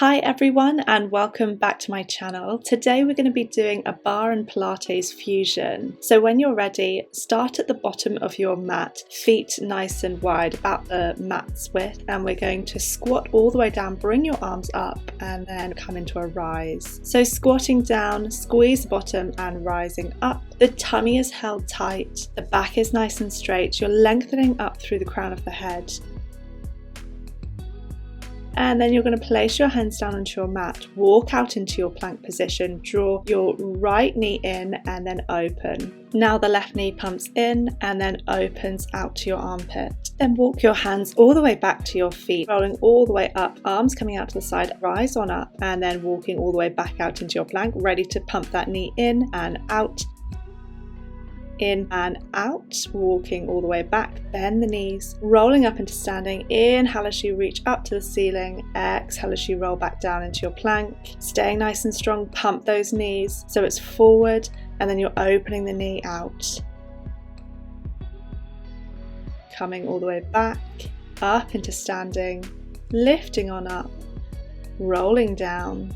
Hi everyone and welcome back to my channel. Today we're going to be doing a barre and Pilates fusion. So when you're ready, start at the bottom of your mat, feet nice and wide, about the mat's width, and we're going to squat all the way down, bring your arms up and then come into a rise. So squatting down, squeeze the bottom and rising up. The tummy is held tight, the back is nice and straight, you're lengthening up through the crown of the head. And then you're going to place your hands down onto your mat, walk out into your plank position, draw your right knee in and then open. Now the left knee pumps in and then opens out to your armpit. Then walk your hands all the way back to your feet, rolling all the way up, arms coming out to the side, rise on up and then walking all the way back out into your plank, ready to pump that knee in and out. In and out, walking all the way back, bend the knees, rolling up into standing. Inhale as you reach up to the ceiling, exhale as you roll back down into your plank. Staying nice and strong, pump those knees so it's forward and then you're opening the knee out. Coming all the way back, up into standing, lifting on up, rolling down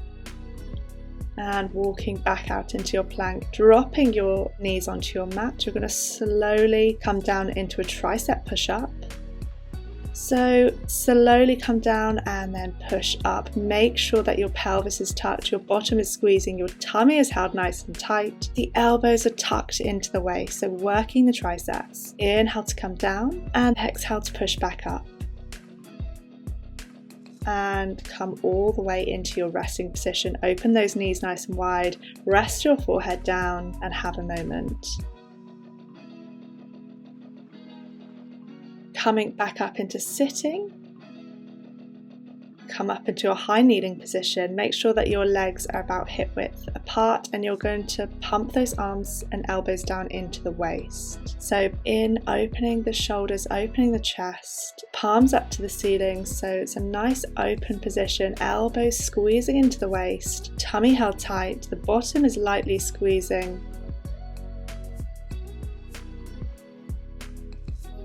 and walking back out into your plank, dropping your knees onto your mat. You're going to slowly come down into a tricep push-up. So slowly come down and then push up. Make sure that your pelvis is tucked, your bottom is squeezing, your tummy is held nice and tight. The elbows are tucked into the waist, so working the triceps. Inhale to come down and exhale to push back up. And come all the way into your resting position. Open those knees nice and wide, rest your forehead down and have a moment. Coming back up into sitting, come up into a high kneeling position. Make sure that your legs are about hip width apart and you're going to pump those arms and elbows down into the waist. So in opening the shoulders, opening the chest, palms up to the ceiling, so it's a nice open position, elbows squeezing into the waist, tummy held tight, the bottom is lightly squeezing.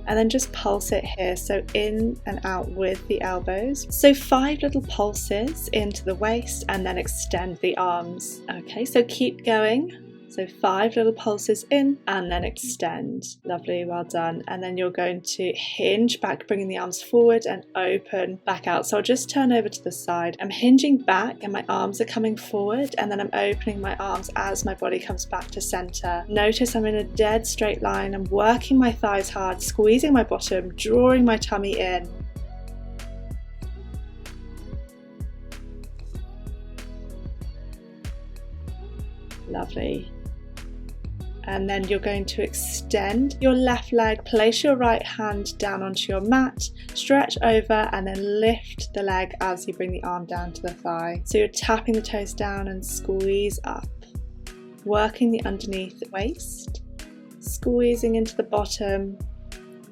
And then just pulse it here, so in and out with the elbows. So 5 little pulses into the waist and then extend the arms. Okay, so keep going. So 5 little pulses in and then extend. Lovely, well done. And then you're going to hinge back, bringing the arms forward and open back out. So I'll just turn over to the side. I'm hinging back and my arms are coming forward and then I'm opening my arms as my body comes back to center. Notice I'm in a dead straight line. I'm working my thighs hard, squeezing my bottom, drawing my tummy in. Lovely. And then you're going to extend your left leg, place your right hand down onto your mat, stretch over and then lift the leg as you bring the arm down to the thigh. So you're tapping the toes down and squeeze up, working the underneath the waist, squeezing into the bottom,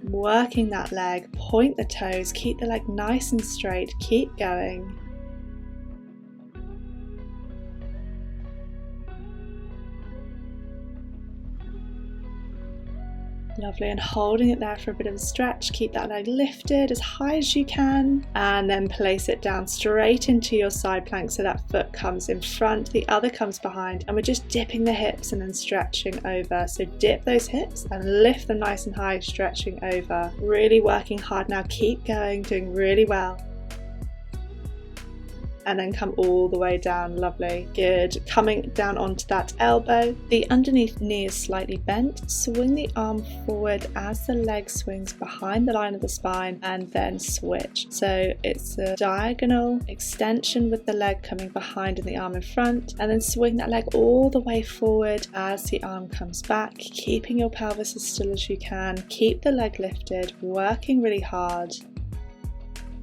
working that leg, point the toes, keep the leg nice and straight, keep going. Lovely, and holding it there for a bit of a stretch. Keep that leg lifted as high as you can and then place it down straight into your side plank so that foot comes in front, the other comes behind, and we're just dipping the hips and then stretching over. So dip those hips and lift them nice and high, stretching over. Really working hard now, keep going, doing really well. And then come all the way down. Lovely, good. Coming down onto that elbow, the underneath knee is slightly bent. Swing the arm forward as the leg swings behind the line of the spine and then switch. So it's a diagonal extension with the leg coming behind and the arm in front, and then swing that leg all the way forward as the arm comes back, keeping your pelvis as still as you can. Keep the leg lifted, working really hard.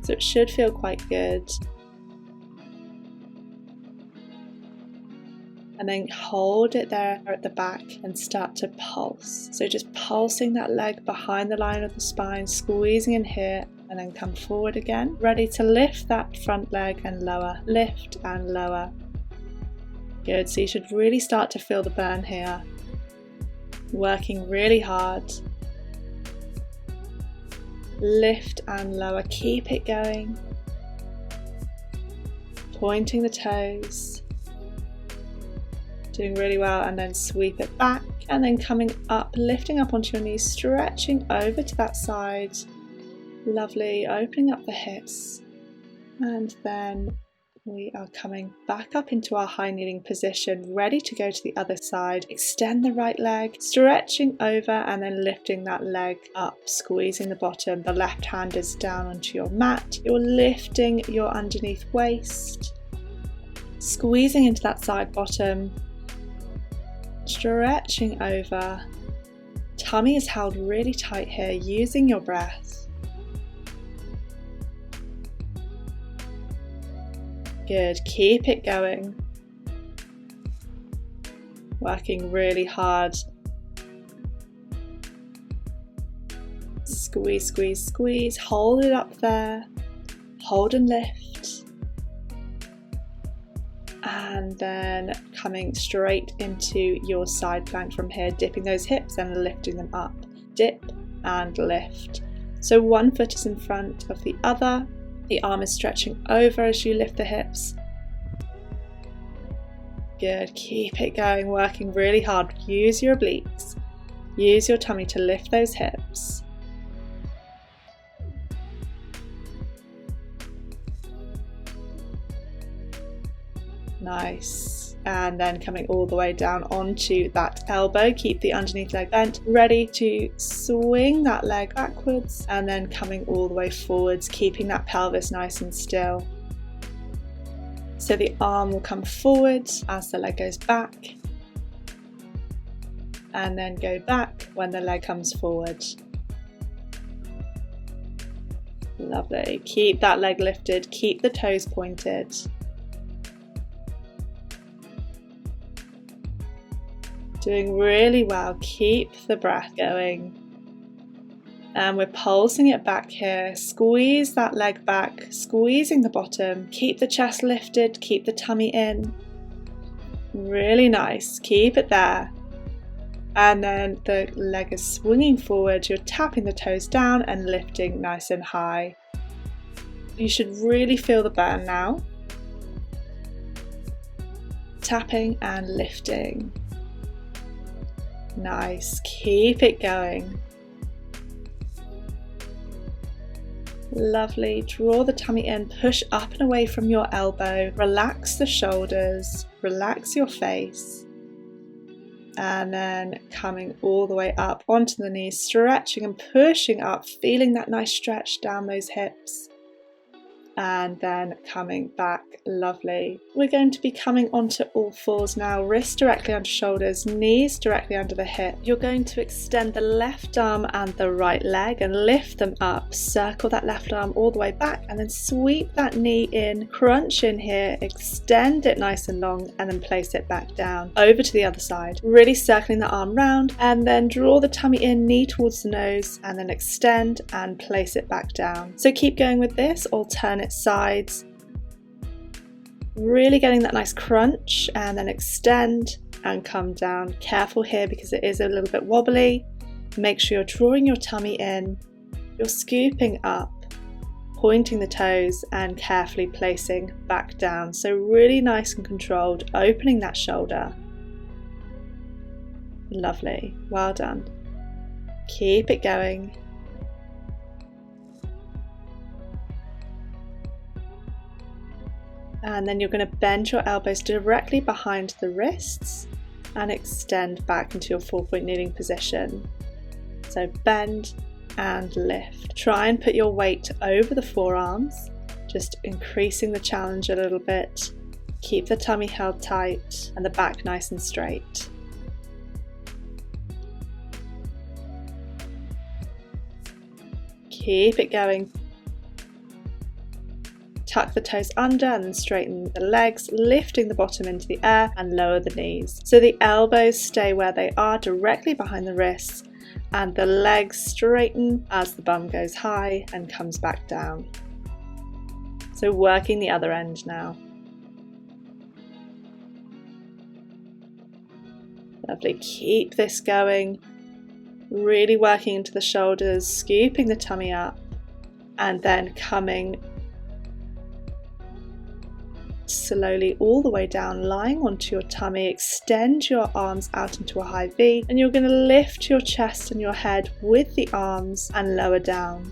So it should feel quite good. And then hold it there at the back and start to pulse. So just pulsing that leg behind the line of the spine, squeezing in here and then come forward again. Ready to lift that front leg and lower, lift and lower. Good, so you should really start to feel the burn here. Working really hard. lift and lower, keep it going. pointing the toes, doing really well, and then sweep it back, and then coming up, lifting up onto your knees, stretching over to that side. Lovely, opening up the hips, and then we are coming back up into our high kneeling position, ready to go to the other side. Extend the right leg, stretching over and then lifting that leg up, squeezing the bottom. The left hand is down onto your mat. You're lifting your underneath waist, squeezing into that side bottom, stretching over. Tummy is held really tight here, using your breath. Good, keep it going. Working really hard. Squeeze, squeeze, squeeze. Hold it up there. Hold and lift. And then coming straight into your side plank from here, dipping those hips and lifting them up. Dip and lift. So one foot is in front of the other. The arm is stretching over as you lift the hips. Good, keep it going, working really hard. Use your obliques. Use your tummy to lift those hips. Nice. And then coming all the way down onto that elbow, keep the underneath leg bent, ready to swing that leg backwards, and then coming all the way forwards, keeping that pelvis nice and still. So the arm will come forward as the leg goes back, and then go back when the leg comes forward. Lovely. Keep that leg lifted, keep the toes pointed. Doing really well, keep the breath going. And we're pulsing it back here. Squeeze that leg back, squeezing the bottom. Keep the chest lifted, keep the tummy in. Really nice, keep it there. And then the leg is swinging forward. You're tapping the toes down and lifting nice and high. You should really feel the burn now. Tapping and lifting. Nice, keep it going. Lovely, draw the tummy in, push up and away from your elbow, relax the shoulders, relax your face, and then coming all the way up onto the knees, stretching and pushing up, feeling that nice stretch down those hips. And then coming back, lovely. We're going to be coming onto all fours now, wrists directly under shoulders, knees directly under the hip. You're going to extend the left arm and the right leg and lift them up. Circle that left arm all the way back and then sweep that knee in, crunch in here, extend it nice and long, and then place it back down. Over to the other side, really circling the arm round, and then draw the tummy in, knee towards the nose, and then extend and place it back down. So keep going with this, alternate sides, really getting that nice crunch, and then extend and come down. Careful here because it is a little bit wobbly. Make sure you're drawing your tummy in, you're scooping up, pointing the toes and carefully placing back down. So really nice and controlled, opening that shoulder. Lovely, well done. Keep it going. And then you're going to bend your elbows directly behind the wrists and extend back into your 4-point kneeling position. So bend and lift. Try and put your weight over the forearms, just increasing the challenge a little bit. Keep the tummy held tight and the back nice and straight. Keep it going. Tuck the toes under and then straighten the legs, lifting the bottom into the air and lower the knees. So the elbows stay where they are, directly behind the wrists, and the legs straighten as the bum goes high and comes back down. So working the other end now. Lovely, keep this going. Really working into the shoulders, scooping the tummy up, and then coming slowly all the way down, lying onto your tummy. Extend your arms out into a high V, and you're going to lift your chest and your head with the arms and lower down.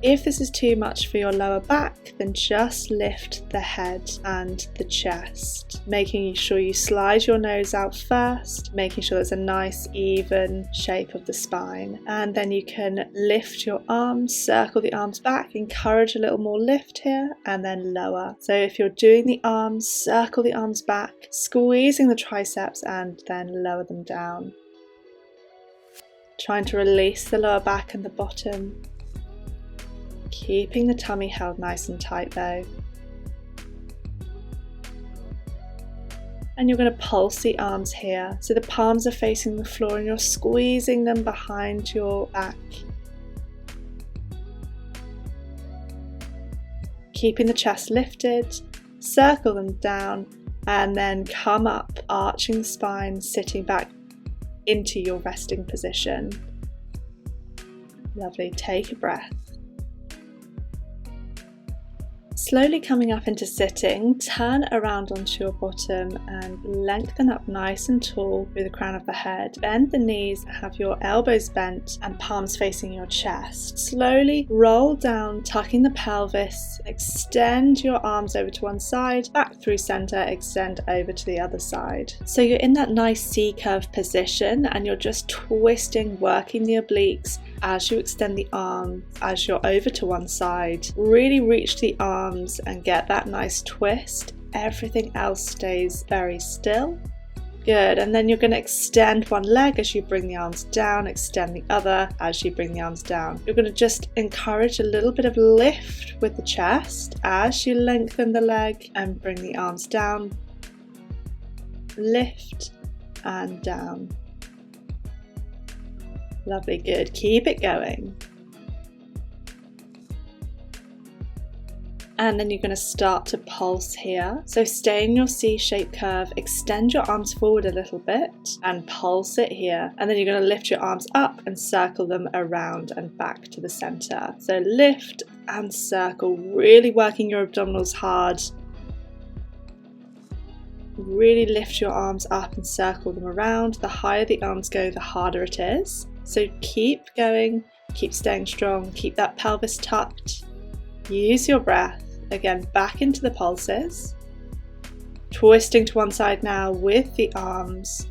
If this is too much for your lower back, then just lift the head and the chest, making sure you slide your nose out first, making sure there's a nice even shape of the spine. And then you can lift your arms, circle the arms back, encourage a little more lift here, and then lower. So if you're doing the arms, circle the arms back, squeezing the triceps, and then lower them down. Trying to release the lower back and the bottom. Keeping the tummy held nice and tight though. And you're going to pulse the arms here. So the palms are facing the floor and you're squeezing them behind your back. Keeping the chest lifted, circle them down, and then come up, arching the spine, sitting back into your resting position. Lovely, take a breath. Slowly coming up into sitting, turn around onto your bottom and lengthen up nice and tall through the crown of the head. Bend the knees, have your elbows bent and palms facing your chest. Slowly roll down, tucking the pelvis, extend your arms over to one side, back through center, extend over to the other side. So you're in that nice C-curve position and you're just twisting, working the obliques as you extend the arms, as you're over to one side. Really reach the arms and get that nice twist. Everything else stays very still. Good, and then you're going to extend one leg as you bring the arms down, extend the other as you bring the arms down. You're going to just encourage a little bit of lift with the chest as you lengthen the leg and bring the arms down. Lift and down. Lovely, good. Keep it going. And then you're going to start to pulse here. So stay in your C-shaped curve, extend your arms forward a little bit and pulse it here. And then you're going to lift your arms up and circle them around and back to the center. So lift and circle, really working your abdominals hard. Really lift your arms up and circle them around. The higher the arms go, the harder it is. So keep going, keep staying strong, keep that pelvis tucked. Use your breath. Again, back into the pulses. Twisting to one side now with the arms.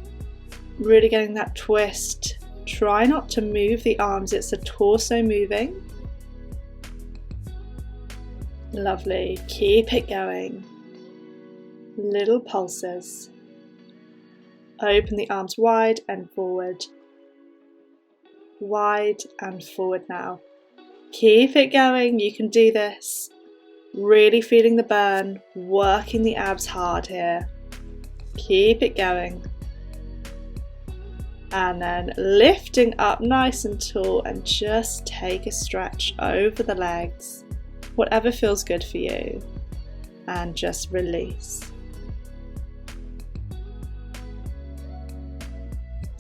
Really getting that twist. Try not to move the arms, it's the torso moving. Lovely, keep it going. Little pulses. Open the arms wide and forward. Wide and forward now. Keep it going, you can do this. Really feeling the burn, working the abs hard here. Keep it going. And then lifting up nice and tall and just take a stretch over the legs. Whatever feels good for you. And just release.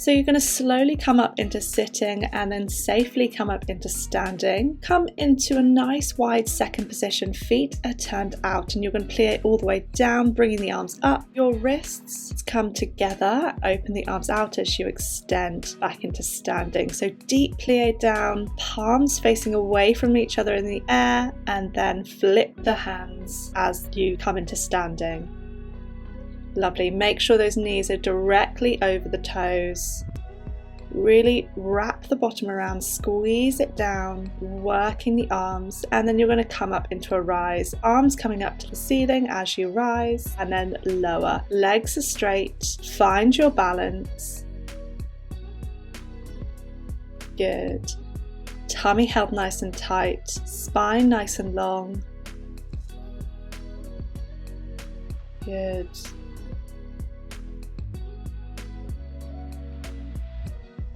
So you're going to slowly come up into sitting and then safely come up into standing. Come into a nice wide second position, feet are turned out and you're going to plie all the way down, bringing the arms up. Your wrists come together, open the arms out as you extend back into standing. So deep plie down, palms facing away from each other in the air, and then flip the hands as you come into standing. Lovely, make sure those knees are directly over the toes. Really wrap the bottom around, squeeze it down, working the arms, and then you're going to come up into a rise. Arms coming up to the ceiling as you rise, and then lower. Legs are straight, find your balance. Good. Tummy held nice and tight, spine nice and long. Good.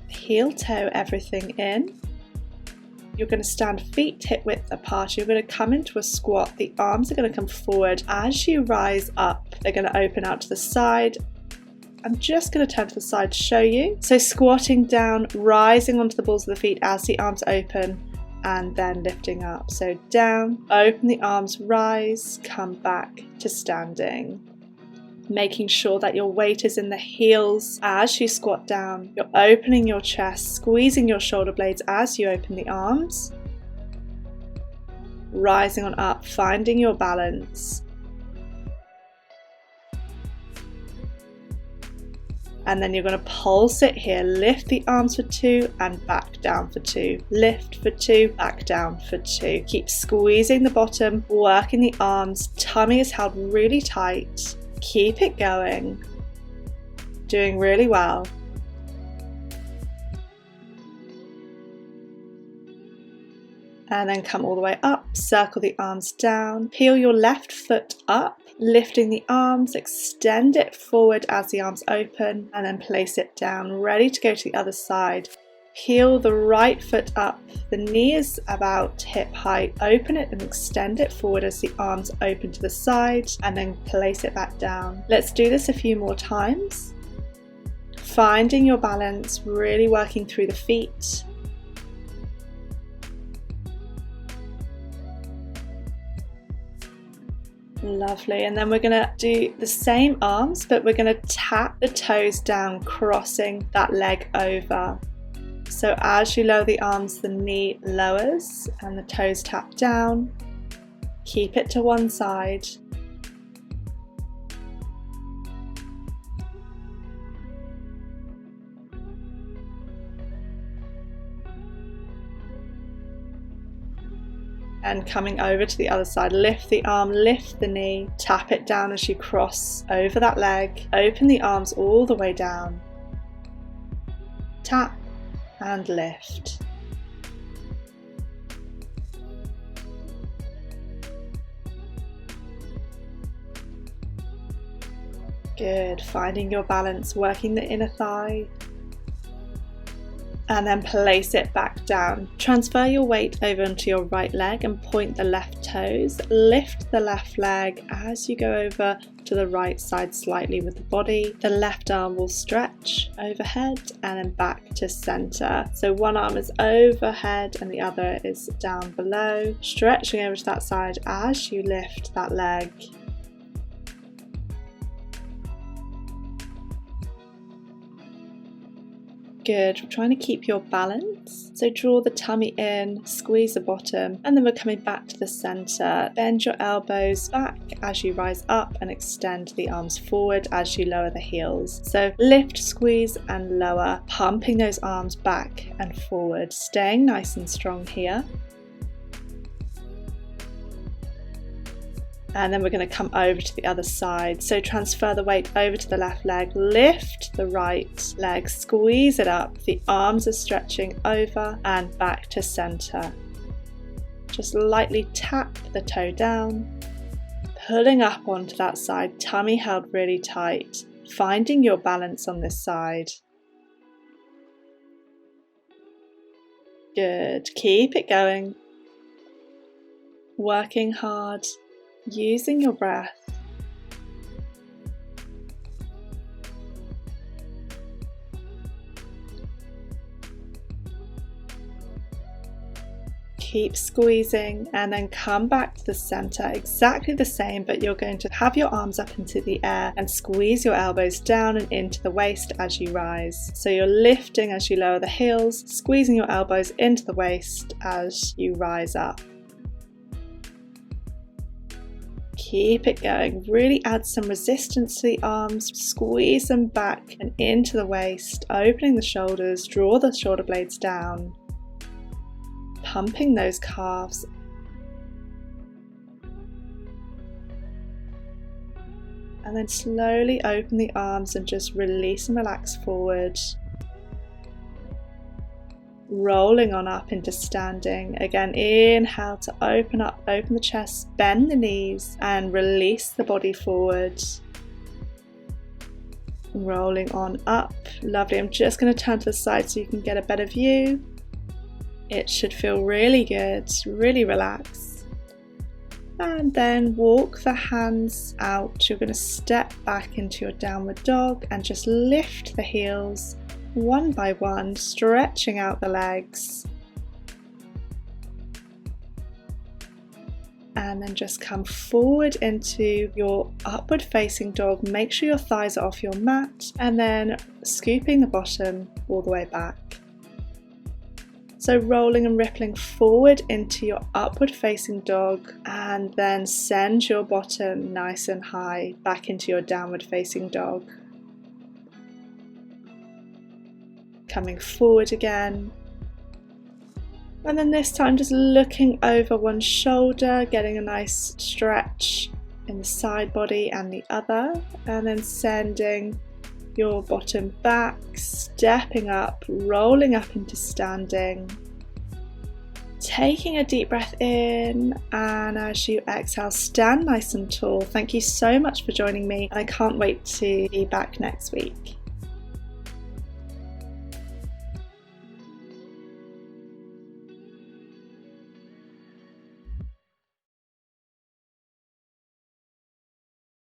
Heel toe everything in. You're going to stand feet hip width apart. You're going to come into a squat. The arms are going to come forward. As you rise up, they're going to open out to the side. I'm just going to turn to the side to show you. So squatting down, rising onto the balls of the feet as the arms open, and then lifting up. So down, open the arms, rise, come back to standing. Making sure that your weight is in the heels as you squat down. You're opening your chest, squeezing your shoulder blades as you open the arms. Rising on up, finding your balance. And then you're going to pulse it here. Lift the arms for 2 and back down for 2. Lift for 2, back down for 2. Keep squeezing the bottom, working the arms. Tummy is held really tight. Keep it going. Doing really well. And then come all the way up, circle the arms down, peel your left foot up, lifting the arms, extend it forward as the arms open, and then place it down, ready to go to the other side. Peel the right foot up, the knee is about hip height, open it and extend it forward as the arms open to the side, and then place it back down. Let's do this a few more times. Finding your balance, really working through the feet. Lovely, and then we're going to do the same arms, but we're going to tap the toes down, crossing that leg over. So as you lower the arms, the knee lowers and the toes tap down. Keep it to one side. And coming over to the other side, lift the arm, lift the knee, tap it down as you cross over that leg, open the arms all the way down, tap and lift. Good, finding your balance, working the inner thigh. And then place it back down. Transfer your weight over onto your right leg and point the left toes. Lift the left leg as you go over to the right side slightly with the body. The left arm will stretch overhead and then back to center. So one arm is overhead and the other is down below. Stretching over to that side as you lift that leg. Good, we're trying to keep your balance. So draw the tummy in, squeeze the bottom, and then we're coming back to the center. Bend your elbows back as you rise up and extend the arms forward as you lower the heels. So lift, squeeze, and lower, pumping those arms back and forward, staying nice and strong here. And then we're going to come over to the other side. So transfer the weight over to the left leg, lift the right leg, squeeze it up, the arms are stretching over and back to center. Just lightly tap the toe down, pulling up onto that side, tummy held really tight, finding your balance on this side. Good, keep it going, working hard. Using your breath. Keep squeezing and then come back to the center, exactly the same, but you're going to have your arms up into the air and squeeze your elbows down and into the waist as you rise. So you're lifting as you lower the heels, squeezing your elbows into the waist as you rise up. Keep it going, really add some resistance to the arms, squeeze them back and into the waist, opening the shoulders, draw the shoulder blades down, pumping those calves. And then slowly open the arms and just release and relax forward. Rolling on up into standing. Again, inhale to open up, open the chest, bend the knees and release the body forward. Rolling on up. Lovely. I'm just going to turn to the side so you can get a better view. It should feel really good, really relax. And then walk the hands out. You're going to step back into your downward dog and just lift the heels one by one, stretching out the legs. and then just come forward into your upward facing dog. Make sure your thighs are off your mat, and then scooping the bottom all the way back. So rolling and rippling forward into your upward facing dog, and then send your bottom nice and high back into your downward facing dog. Coming forward again. And then this time just looking over one shoulder, getting a nice stretch in the side body and the other, and then sending your bottom back, stepping up, rolling up into standing, taking a deep breath in, and as you exhale, stand nice and tall. Thank you so much for joining me, and I can't wait to be back next week.